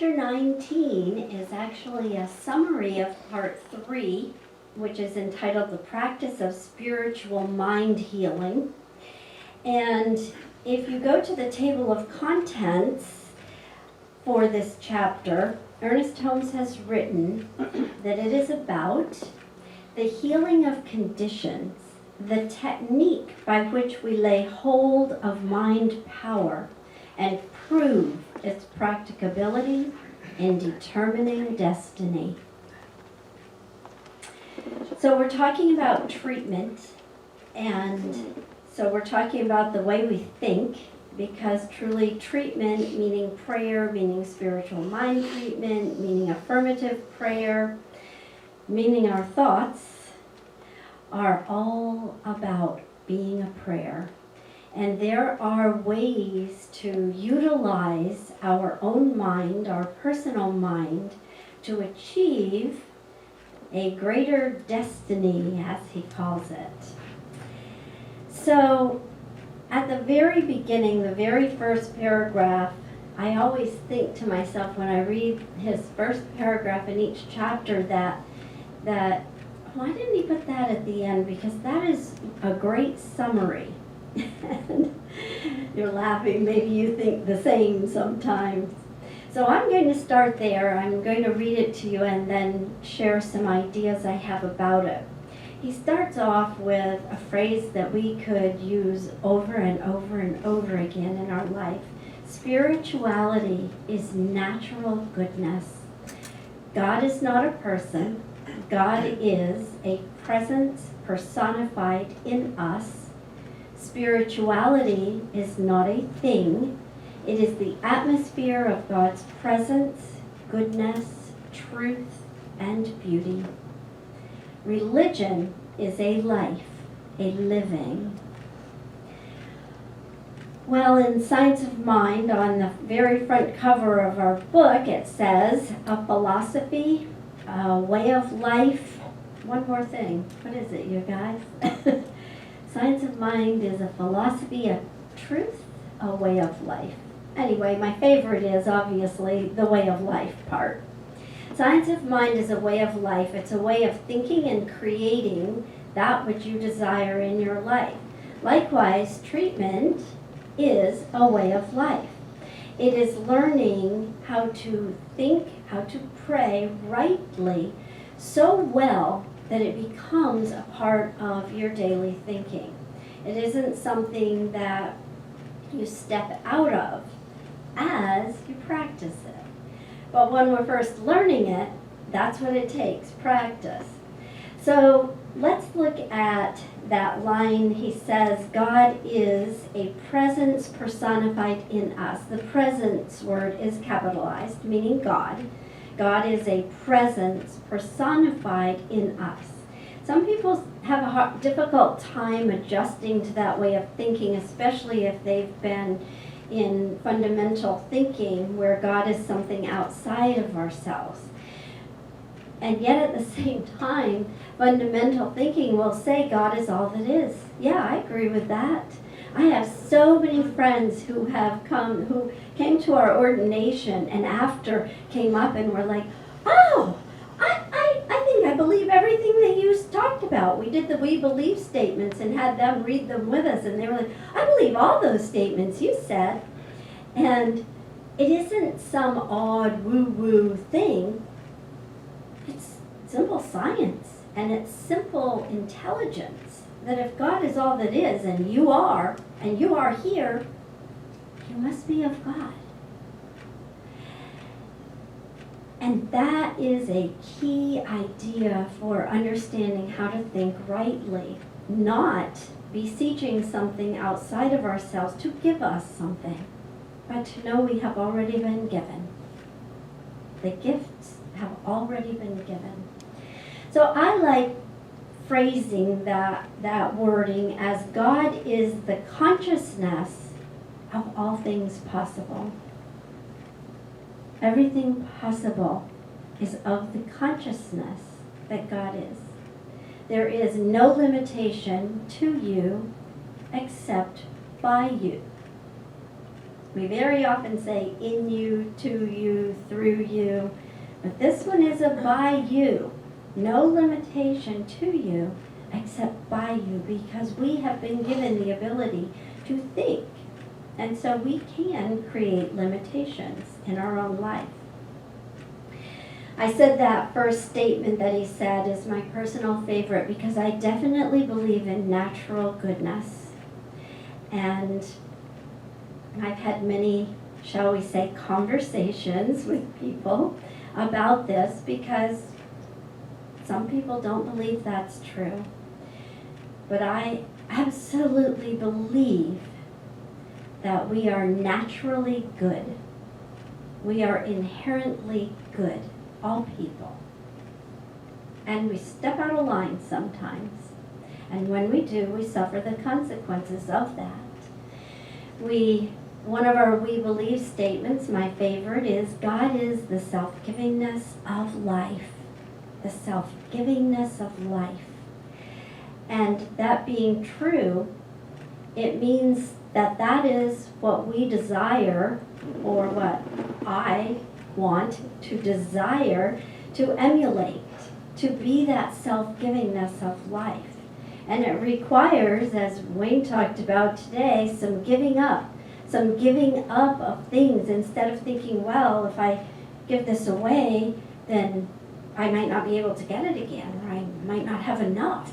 chapter 19 is actually a summary of part 3, which is entitled The Practice of Spiritual Mind Healing. And if you go to the table of contents for this chapter, Ernest Holmes has written that it is about the healing of conditions, the technique by which we lay hold of mind power and prove its practicability in determining destiny. So we're talking about treatment, and so we're talking about the way we think, because truly treatment, meaning prayer, meaning spiritual mind treatment, meaning affirmative prayer, meaning our thoughts, are all about being a prayer. And there are ways to utilize our own mind, our personal mind, to achieve a greater destiny, as he calls it. So, at the very beginning, the very first paragraph, I always think to myself when I read his first paragraph in each chapter that why didn't he put that at the end? Because that is a great summary. And you're laughing, maybe you think the same sometimes. So I'm going to start there. I'm going to read it to you and then share some ideas I have about it. He starts off with a phrase that we could use over and over and over again in our life. Spirituality is natural goodness. God is not a person. God is a presence personified in us. Spirituality is not a thing. It is the atmosphere of God's presence, goodness, truth, and beauty. Religion is a life, a living. Well, in Science of Mind, on the very front cover of our book, it says, a philosophy, a way of life. One more thing. What is it, you guys? Science of Mind is a philosophy, a truth, a way of life. Anyway, my favorite is obviously the way of life part. Science of Mind is a way of life. It's a way of thinking and creating that which you desire in your life. Likewise, treatment is a way of life. It is learning how to think, how to pray rightly so well that it becomes a part of your daily thinking. It isn't something that you step out of as you practice it. But when we're first learning it, that's what it takes, practice. So let's look at that line. He says, God is a presence personified in us. The presence word is capitalized, meaning God. God is a presence personified in us. Some people have a difficult time adjusting to that way of thinking, especially if they've been in fundamental thinking where God is something outside of ourselves. And yet at the same time, fundamental thinking will say God is all that is. Yeah, I agree with that. I have so many friends who came to our ordination and after came up and were like, oh, I think I believe everything that you talked about. We did the we believe statements and had them read them with us, and they were like, I believe all those statements you said. And it isn't some odd woo-woo thing. It's simple science, and it's simple intelligence. That if God is all that is, and you are here, you must be of God. And that is a key idea for understanding how to think rightly, not beseeching something outside of ourselves to give us something, but to know we have already been given. The gifts have already been given. So I like phrasing that wording as God is the consciousness of all things possible. Everything possible is of the consciousness that God is. There is no limitation to you except by you. We very often say in you, to you, through you, but this one is a by you. No limitation to you except by you, because we have been given the ability to think. And so we can create limitations in our own life. I said that first statement that he said is my personal favorite because I definitely believe in natural goodness. And I've had many, shall we say, conversations with people about this because some people don't believe that's true. But I absolutely believe that we are naturally good. We are inherently good, all people. And we step out of line sometimes. And when we do, we suffer the consequences of that. One of our we believe statements, my favorite, is God is the self-givingness of life. The self-givingness of life. And that being true, it means that that is what we desire, or what I want to desire to emulate, to be that self-givingness of life. And it requires, as Wayne talked about today, some giving up of things, instead of thinking, well, if I give this away, then I might not be able to get it again, or I might not have enough.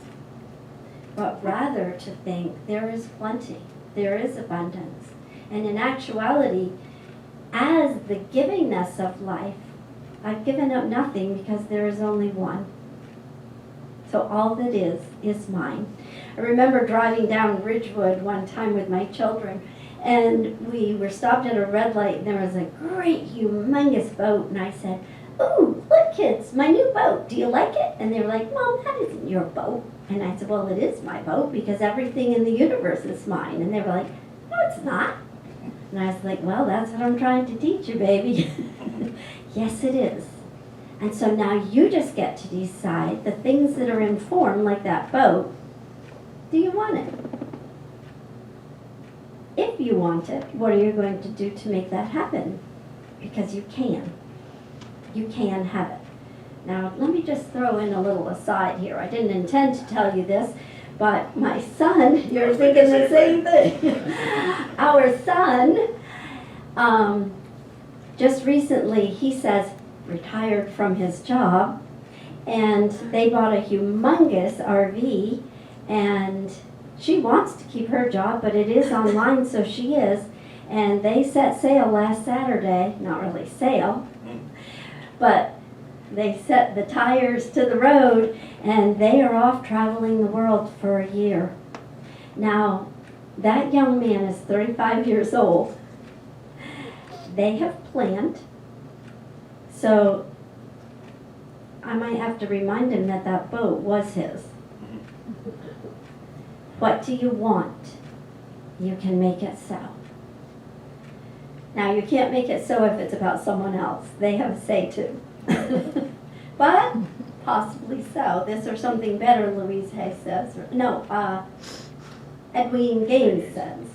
But rather to think, there is plenty, there is abundance. And in actuality, as the givingness of life, I've given up nothing because there is only one. So all that is mine. I remember driving down Ridgewood one time with my children, and we were stopped at a red light, and there was a great, humongous boat, and I said, "Ooh, look kids, my new boat, do you like it?" And they were like, "Mom, that isn't your boat." And I said, "Well, it is my boat because everything in the universe is mine." And they were like, "No, it's not." And I was like, "Well, that's what I'm trying to teach you, baby." Yes, it is. And so now you just get to decide the things that are in form, like that boat, do you want it? If you want it, what are you going to do to make that happen? Because you can. You can have it. Now, let me just throw in a little aside here. I didn't intend to tell you this, but my son, you're thinking the same thing. Our son, just recently, he says, retired from his job, and they bought a humongous RV, and she wants to keep her job, but it is online, so she is, and they set sail last Saturday, not really sail, but they set the tires to the road, and they are off traveling the world for a year. Now, that young man is 35 years old. They have planned. So I might have to remind him that that boat was his. What do you want? You can make it so. Now, you can't make it so if it's about someone else. They have a say too. But possibly so. This or something better, Louise Hay says. No, Edwin Gaines says.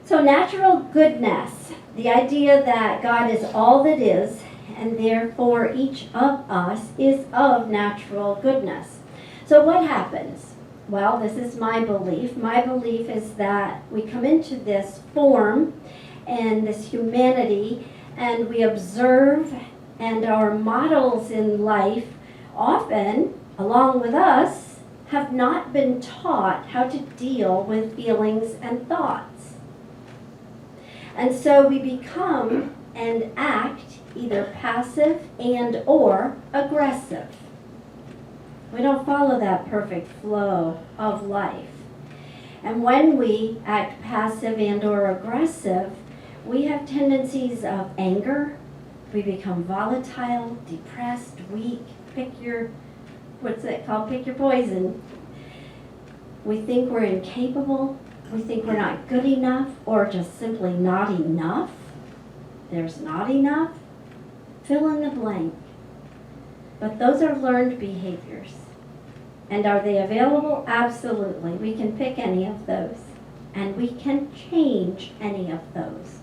So natural goodness, the idea that God is all that is, and therefore each of us is of natural goodness. So what happens? Well, this is my belief. My belief is that we come into this form and this humanity, and we observe, and our models in life often, along with us, have not been taught how to deal with feelings and thoughts. And so we become and act either passive and or aggressive. We don't follow that perfect flow of life. And when we act passive and or aggressive, we have tendencies of anger. We become volatile, depressed, weak. Pick your poison. We think we're incapable. We think we're not good enough, or just simply not enough. There's not enough. Fill in the blank. But those are learned behaviors. And are they available? Absolutely. We can pick any of those. And we can change any of those.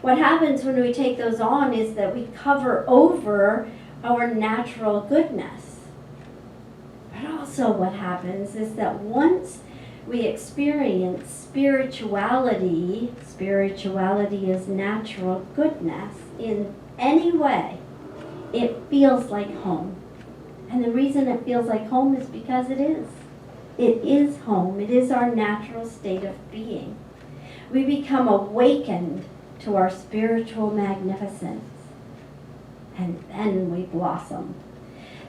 What happens when we take those on is that we cover over our natural goodness. But also what happens is that once we experience spirituality is natural goodness in any way, it feels like home. And the reason it feels like home is because it is. It is home. It is our natural state of being. We become awakened to our spiritual magnificence, and then we blossom.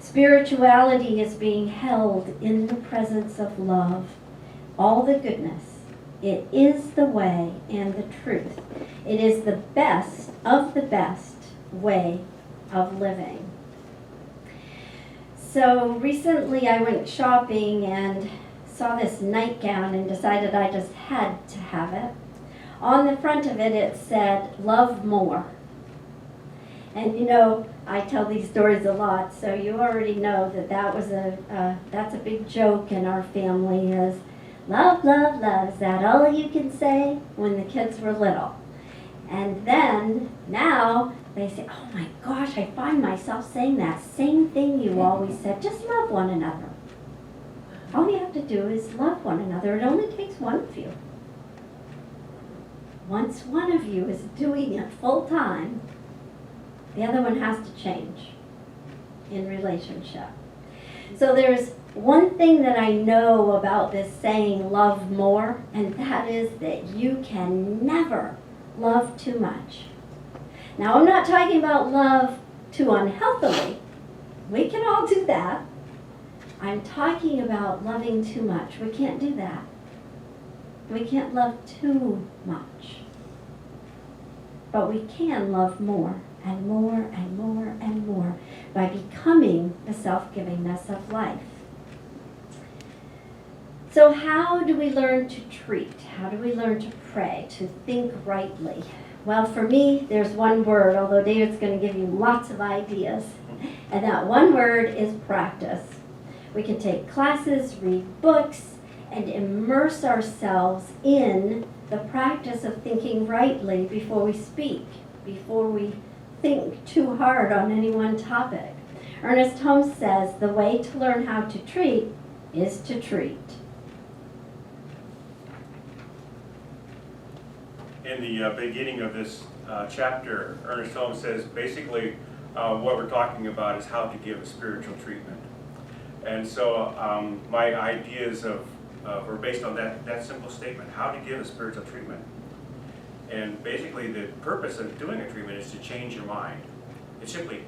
Spirituality is being held in the presence of love, all the goodness. It is the way and the truth. It is the best of the best way of living. So recently I went shopping and saw this nightgown and decided I just had to have it. On the front of it, it said, "Love more." And you know, I tell these stories a lot, so you already know that that's a big joke in our family is, love, love, love. Is that all you can say? When the kids were little. And then, now, they say, oh my gosh, I find myself saying that same thing you always said, just love one another. All you have to do is love one another. It only takes one of you. Once one of you is doing it full time, the other one has to change in relationship. So there's one thing that I know about this saying, love more, and that is that you can never love too much. Now, I'm not talking about love too unhealthily. We can all do that. I'm talking about loving too much. We can't do that. We can't love too much. But we can love more and more and more and more by becoming the self-givingness of life. So how do we learn to treat? How do we learn to pray, to think rightly? Well, for me, there's one word, although David's going to give you lots of ideas. And that one word is practice. We can take classes, read books, and immerse ourselves in the practice of thinking rightly before we speak, before we think too hard on any one topic. Ernest Holmes says the way to learn how to treat is to treat. In the beginning of this chapter, Ernest Holmes says basically what we're talking about is how to give a spiritual treatment. And so my ideas are based on that simple statement, how to give a spiritual treatment. And basically the purpose of doing a treatment is to change your mind. It's simply,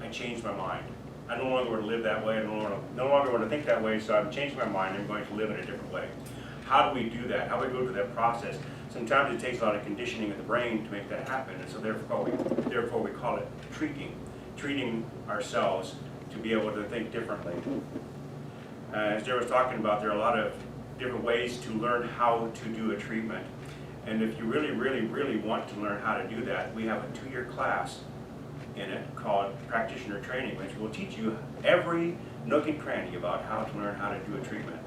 I changed my mind. I no longer want to live that way, I no longer want to think that way, so I'm changing my mind, I'm going to live in a different way. How do we do that? How do we go through that process? Sometimes it takes a lot of conditioning of the brain to make that happen, and so therefore we call it treating ourselves to be able to think differently. As Jerry was talking about, there are a lot of different ways to learn how to do a treatment. And if you really, really, really want to learn how to do that, we have a 2-year class in it called Practitioner Training, which will teach you every nook and cranny about how to learn how to do a treatment.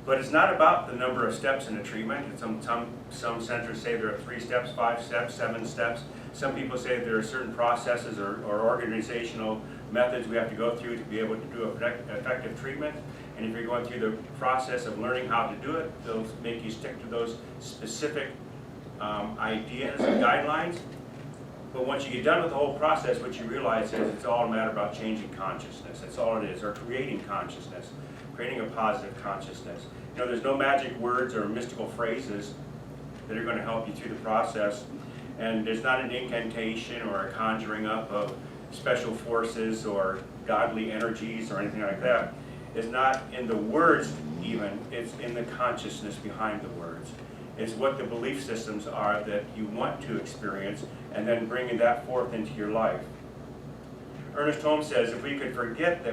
But it's not about the number of steps in a treatment. Some centers say there are 3 steps, 5 steps, 7 steps. Some people say there are certain processes or organizational methods we have to go through to be able to do effective treatment. And if you're going through the process of learning how to do it, they'll make you stick to those specific ideas and guidelines. But once you get done with the whole process, what you realize is it's all a matter about changing consciousness. That's all it is, or creating consciousness, creating a positive consciousness. You know, there's no magic words or mystical phrases that are going to help you through the process. And there's not an incantation or a conjuring up of special forces or godly energies or anything like that. It's not in the words even, it's in the consciousness behind the words. It's what the belief systems are that you want to experience and then bringing that forth into your life. Ernest Holmes says if we could forget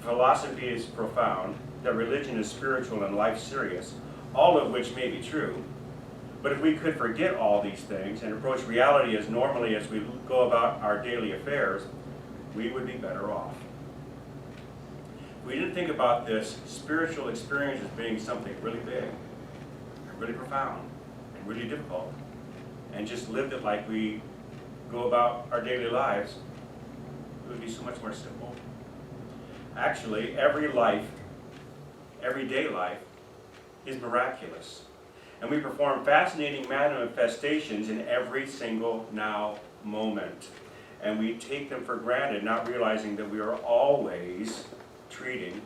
philosophy is profound, that religion is spiritual and life serious, all of which may be true, but if we could forget all these things and approach reality as normally as we go about our daily affairs, we would be better off. We didn't think about this spiritual experience as being something really big, really profound, really difficult and just lived it like we go about our daily lives, it would be so much more simple. Actually, everyday life, is miraculous. And we perform fascinating manifestations in every single now moment. And we take them for granted, not realizing that we are always treating,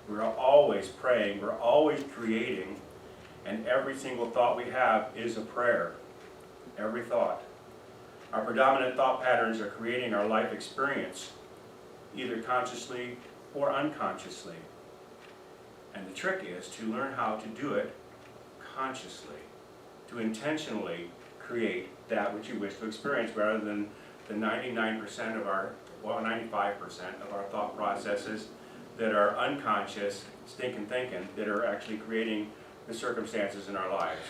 we're always praying, we're always creating, and every single thought we have is a prayer. Every thought. Our predominant thought patterns are creating our life experience, either consciously or unconsciously. And the trick is to learn how to do it consciously, to intentionally create that which you wish to experience, rather than the 99% of our, well, 95% of our thought processes that are unconscious, stinking thinking, that are actually creating the circumstances in our lives.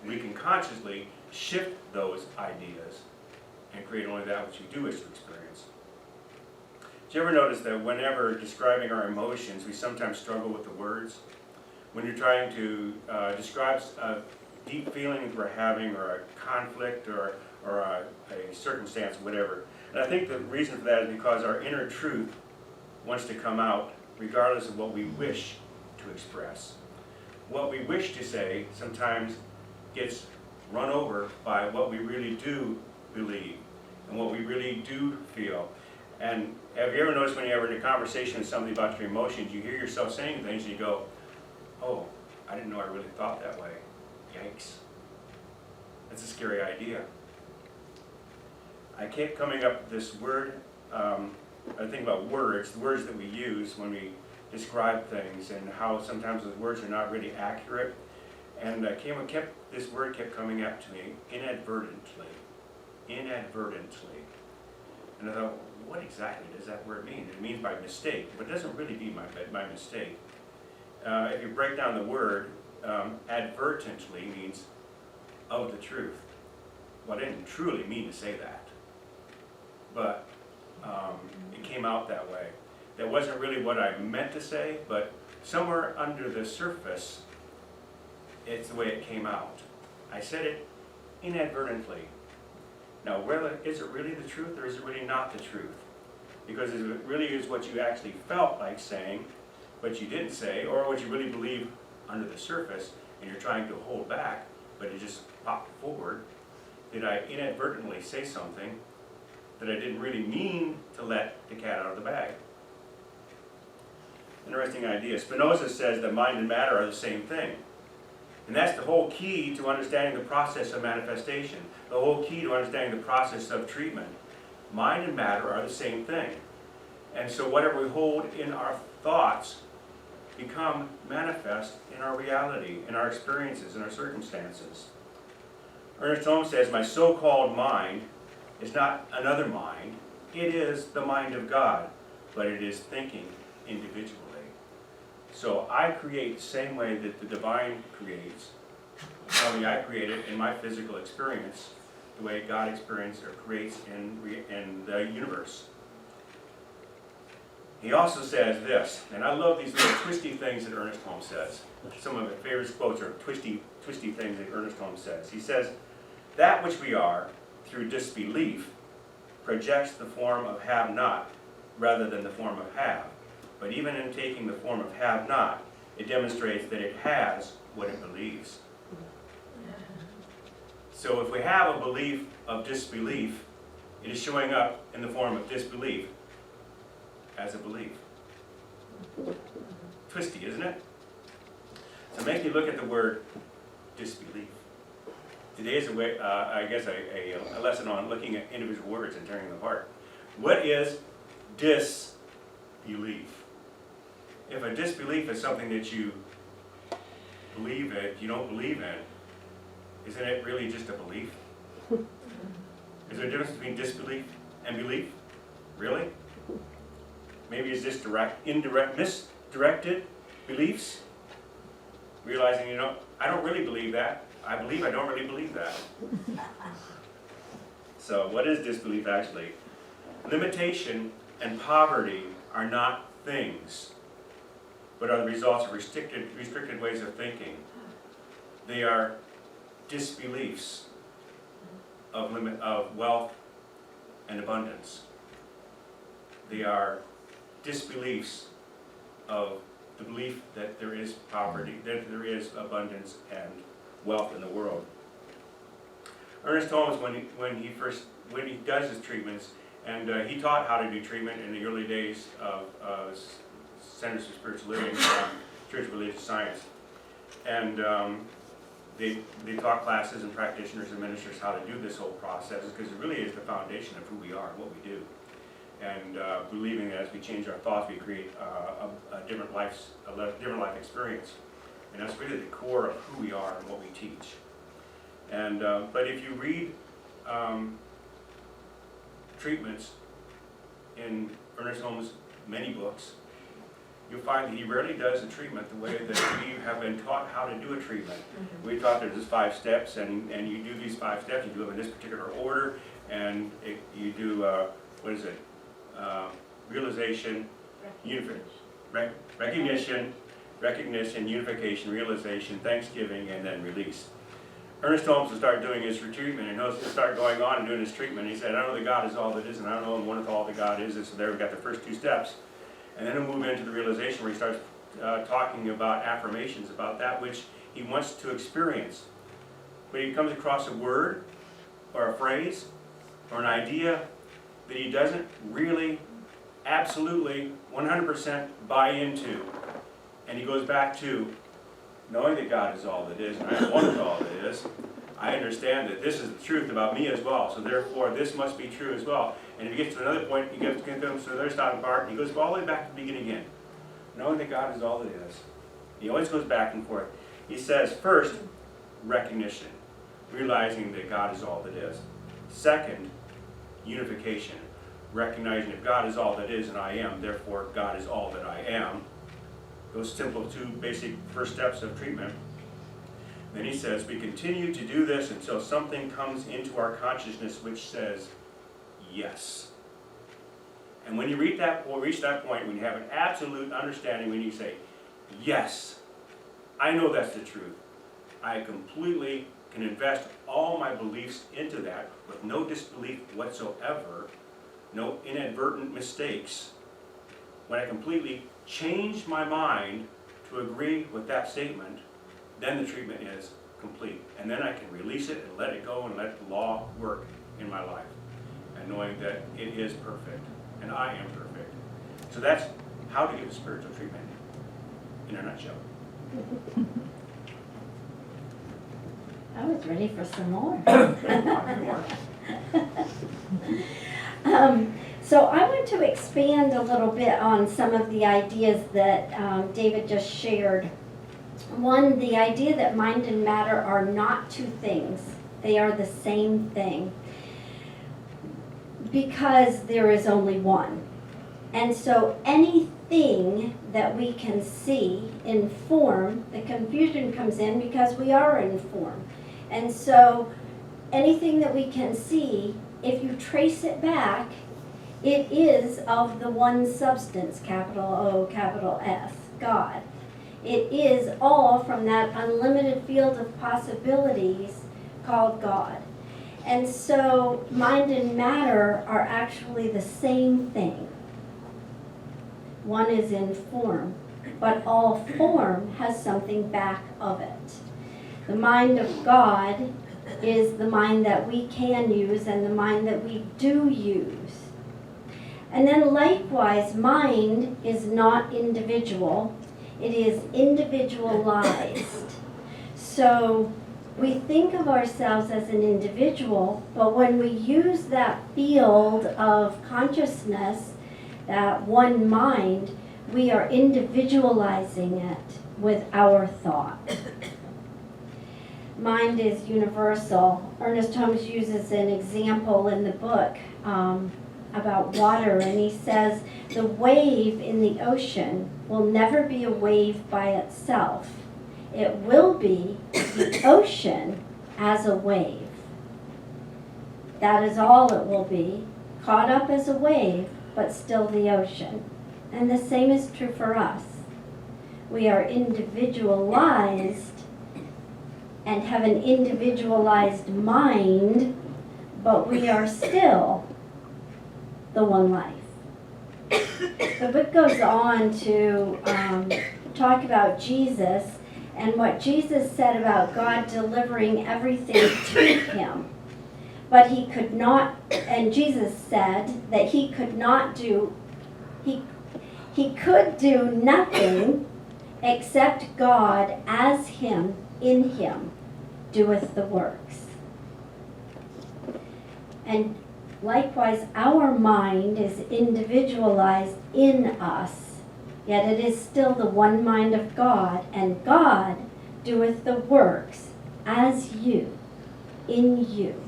We can consciously shift those ideas and create only that which we do wish to experience. Do you ever notice that whenever describing our emotions, we sometimes struggle with the words? When you're trying to describe a deep feeling that we're having, or a conflict, or a circumstance, whatever. And I think the reason for that is because our inner truth wants to come out regardless of what we wish to express. What we wish to say sometimes gets run over by what we really do believe and what we really do feel. And have you ever noticed when you're ever in a conversation with somebody about your emotions, you hear yourself saying things and you go, oh, I didn't know I really thought that way. Yikes. That's a scary idea. I kept coming up with this word, I think about words, the words that we use when we describe things, and how sometimes those words are not really accurate. And this word kept coming up to me, inadvertently. Inadvertently. And I thought, what exactly does that word mean? It means by mistake, but it doesn't really mean by mistake. If you break down the word, advertently means of the truth. Well, I didn't truly mean to say that, but it came out that way. That wasn't really what I meant to say, but somewhere under the surface, it's the way it came out. I said it inadvertently. Now, whether is it really the truth, or is it really not the truth? Because if it really is what you actually felt like saying, but you didn't say, or what you really believe under the surface, and you're trying to hold back, but it just popped forward, did I inadvertently say something that I didn't really mean to let the cat out of the bag? Interesting idea. Spinoza says that mind and matter are the same thing. And that's the whole key to understanding the process of manifestation, the whole key to understanding the process of treatment. Mind and matter are the same thing. And so whatever we hold in our thoughts become manifest in our reality, in our experiences, in our circumstances. Ernest Holmes says, my so-called mind is not another mind. It is the mind of God, but it is thinking individually. So I create the same way that the divine creates. Only I create it in my physical experience, the way God experiences or creates in the universe. He also says this, and I love these little twisty things that Ernest Holmes says. Some of my favorite quotes are twisty things that Ernest Holmes says. He says, that which we are, through disbelief, projects the form of have-not rather than the form of have. But even in taking the form of have-not, it demonstrates that it has what it believes. So if we have a belief of disbelief, it is showing up in the form of disbelief as a belief. Twisty, isn't it? So make you look at the word disbelief. Today is a lesson on looking at individual words and tearing them apart. What is disbelief? If a disbelief is something that you believe in, you don't believe in, isn't it really just a belief? Is there a difference between disbelief and belief? Really? Maybe it's just misdirected beliefs? Realizing, I don't really believe that. I believe I don't really believe that. So what is disbelief actually? Limitation and poverty are not things, but are the results of restricted ways of thinking. They are disbeliefs of wealth and abundance. They are disbeliefs of the belief that there is poverty, that there is abundance and wealth in the world. Ernest Holmes, when he does his treatments, and he taught how to do treatment in the early days of Centers for Spiritual Living, Church of Religious Science, and they taught classes and practitioners and ministers how to do this whole process, because it really is the foundation of who we are, what we do. And believing that as we change our thoughts, we create a different life experience. And that's really the core of who we are and what we teach. And but if you read treatments in Ernest Holmes' many books, you'll find that he rarely does a treatment the way that we have been taught how to do a treatment. We thought there's just 5 steps, and you do these 5 steps, you do them in this particular order, and you do, what is it? Realization, recognition, unification, realization, thanksgiving, and then release. Ernest Holmes will start doing his treatment, and he'll start going on and doing his treatment. He said, I know that God is all that is, and I don't know one with all that God is. So there we've got the first 2 steps. And then he'll move into the realization where he starts talking about affirmations, about that which he wants to experience. When he comes across a word, or a phrase, or an idea that he doesn't really, absolutely, 100% buy into, and he goes back to knowing that God is all that is, and I am one with all that is, I understand that this is the truth about me as well, so therefore this must be true as well. And if he gets to another point, he comes to another stopping part, and he goes all the way back to the beginning again. Knowing that God is all that is. He always goes back and forth. He says, first, recognition, realizing that God is all that is. Second, unification, recognizing if God is all that is and I am, therefore God is all that I am. Those simple 2 basic first steps of treatment. Then he says, we continue to do this until something comes into our consciousness which says, yes. And when you reach that point, when you have an absolute understanding, when you say, yes, I know that's the truth. I completely can invest all my beliefs into that with no disbelief whatsoever, no inadvertent mistakes. When I completely change my mind to agree with that statement, then the treatment is complete. And then I can release it and let it go and let the law work in my life. And knowing that it is perfect, and I am perfect. So that's how to give a spiritual treatment in a nutshell. I was ready for some more. So I want to expand a little bit on some of the ideas that David just shared. One, the idea that mind and matter are not 2 things. They are the same thing. Because there is only one. And so anything that we can see in form, the confusion comes in because we are in form. And so anything that we can see, if you trace it back, it is of the one substance, capital O, capital S, God. It is all from that unlimited field of possibilities called God. And so mind and matter are actually the same thing. One is in form, but all form has something back of it. The mind of God is the mind that we can use and the mind that we do use. And then likewise, mind is not individual, it is individualized. So we think of ourselves as an individual, but when we use that field of consciousness, that one mind, we are individualizing it with our thought. Mind is universal. Ernest Holmes uses an example in the book about water, and he says the wave in the ocean will never be a wave by itself. It will be the ocean as a wave. That is all it will be, caught up as a wave, but still the ocean. And the same is true for us. We are individualized and have an individualized mind, but we are still the one life. The book goes on to talk about Jesus and what Jesus said about God delivering everything to him. But he could not, and Jesus said that he could not do, he could do nothing except God as him, in him, doeth the works. And likewise, our mind is individualized in us, yet it is still the one mind of God, and God doeth the works as you, in you.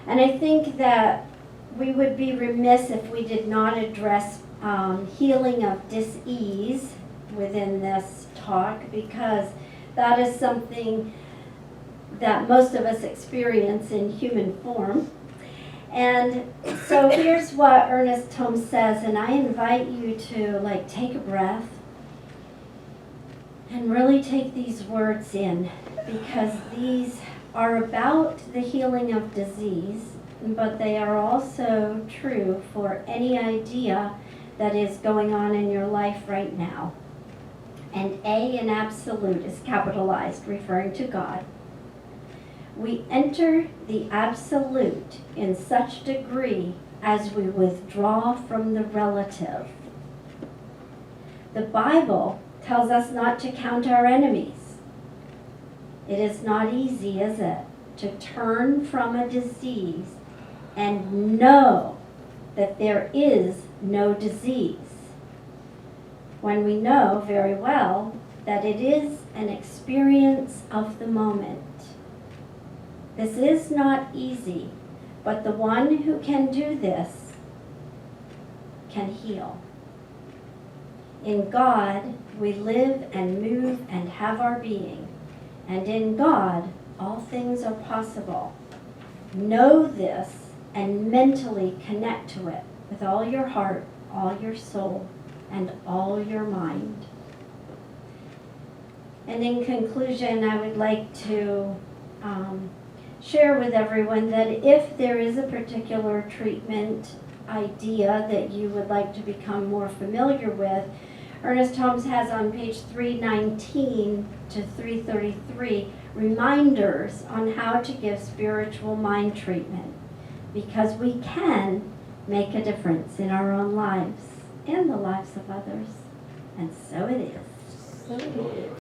And I think that we would be remiss if we did not address healing of dis-ease within this talk, because that is something that most of us experience in human form. And so here's what Ernest Holmes says, and I invite you to take a breath and really take these words in, because these are about the healing of disease, but they are also true for any idea that is going on in your life right now. And A in absolute is capitalized, referring to God. We enter the absolute in such degree as we withdraw from the relative. The Bible tells us not to count our enemies. It is not easy, is it, to turn from a disease and know that there is no disease, when we know very well that it is an experience of the moment. This is not easy, but the one who can do this can heal. In God we live and move and have our being, and in God all things are possible. Know this and mentally connect to it with all your heart, all your soul, and all your mind. And in conclusion, I would like to share with everyone that if there is a particular treatment idea that you would like to become more familiar with, Ernest Holmes has on page 319 to 333 reminders on how to give spiritual mind treatment, because we can make a difference in our own lives and the lives of others. And so it is.